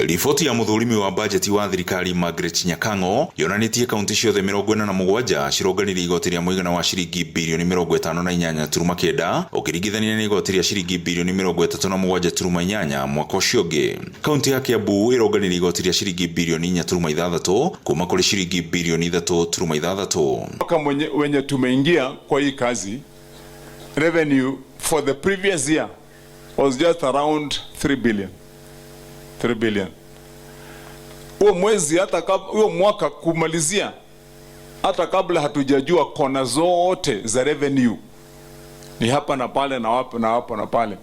Riboti ya muthurimi wa bajeti wa thirikari Margaret Nyakango yonanitie kaunti ciothe 47 cironganirie igoti rĩa mũigana wa ciringi bilioni 58.9 ũkĩringithania na igoti rĩa ciringi bilioni 37.8 mwaka ũcio ũngĩ. Kaunti ya Kiambu ĩronganirie igoti rĩa ciringi bilioni 4.6 kuma kũrĩ ciringi bilioni 3.6. Mwaka wenye tumeingia kwa hii kazi, revenue for the previous year was just around 3 billion. Huo mwezi huo mwaka kumalizia, hata kabla hatujajua kona zote za revenue, ni hapa na pale na wapo na hapo na pale,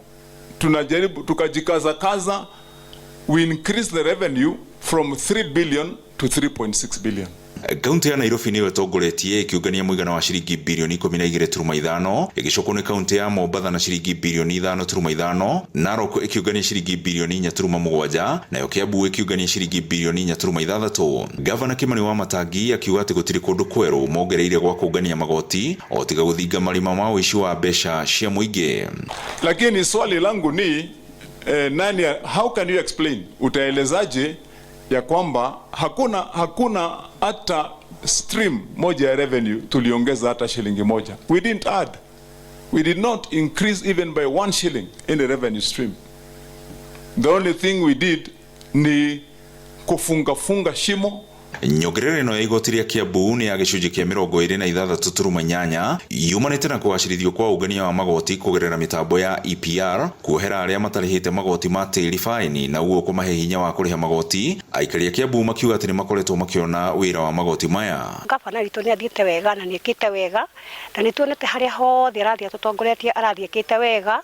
tunajaribu tukajikaza, we increase the revenue from 3 billion to 3.6 billion. Kaunti ya Nairobi niyo ĩtongoretie ĩkĩũngania mũigana wa ciringi bilioni 12.5, ĩgĩcokwo nĩ kaunti ya Mombatha na ciringi bilioni 5.5, Narok ĩkĩũngania ciringi bilioni 4.7, nayo Kiambu ĩkĩũngania ciringi bilioni 4.6. Gavana Kimani Wamatangi akiuga atĩ gũtirĩ kũndũ kwerũ mongereire gwa kũngania magoti o tiga gũthinga marima ma ũici wa mbeca cia mũingĩ. Lakini swali langu ni nani, how can you explain, utaelezaje ya kwamba hakuna hata stream moja ya revenue tuliongeza hata shilingi moja? We didn't add. We did not increase even by 1 shilling in the revenue stream. The only thing we did ni kufunga shimo. Nyongerera ĩno ya igoti rĩa Kiambu nĩ ya gĩcunjĩ kĩa 26.8 yumanĩte na kũgacĩrithio kwa ũngania wa magoti kũgerera mĩtambo ya EPR, kuohera arĩa matarĩhĩte magoti ma tĩri faini na ũguo kũmahe hinya wa kũrĩha magoti. Aikari a Kiambu makiuga atĩ nĩ makoretwo makĩona wĩra wa magoti maya. Gavana witũ nĩ athiĩte wega na nĩ ĩkĩte wega, na nĩ tuonete harĩa hothe arathiĩ atutongoretie arathiĩ ĩkĩte wega,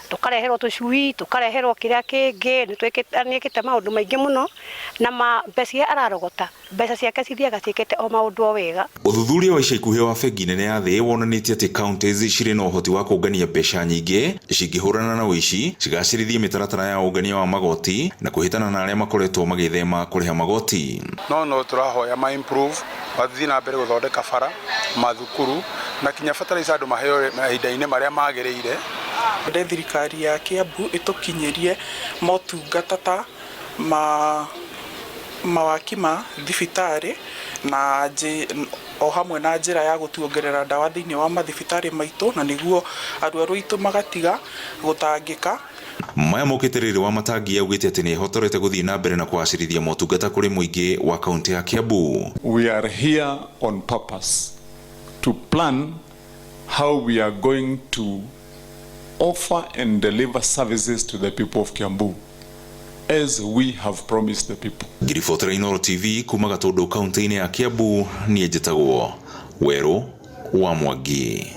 tukareherwo tũcui, tukareherwo kĩrĩa kĩngĩ, nĩ ĩkĩte maũndũ maingĩ mũno, na mbeca ararogota mbeca ciake cithiaga ciĩkĩte o maũndũ o wega. Ũthuthuria wa ica ikuhĩ wa bengi nene ya thĩ wonanĩtie atĩ counties cirĩ na ũhoti wa kũngania mbeca nyingĩ cingĩhũrana na ũici, cigacĩrithie mĩtaratara ya ũngania wa magoti na kũhĩtana na arĩa makoretwo magĩthema kũrĩha magoti. No tũrahoya ma improve, wathiĩ na mbere gũthondeka bara, mathukuru na kinya fertilizer andũ maheo mahinda-inĩ marĩa magĩrĩire. Thirikari ya Kiambu ĩtũkinyĩrie motungata ta mawaki ma thibitarĩ na o hamwe na njĩra ya gũtuongerera ndawa thĩinĩ wa mathibitarĩ maitũ, na nĩguo arwaru aitũ magatiga gũtangĩka. Maya mokĩte rĩrĩ Wamatangi augĩte atĩ nĩ hotorete gũthiĩ na mbere na kũgacĩrithia motungata kũrĩ mũingĩ wa kaunti ya Kiambu. We are here on purpose to plan how we are going to offer and deliver services to the people of Kiambu as we have promised the people. Ngiribotera Inooro TV kuma Gatundu kaunti-inĩ ya Kiambu, niĩ njĩtagwo Werũ wa Mwangi.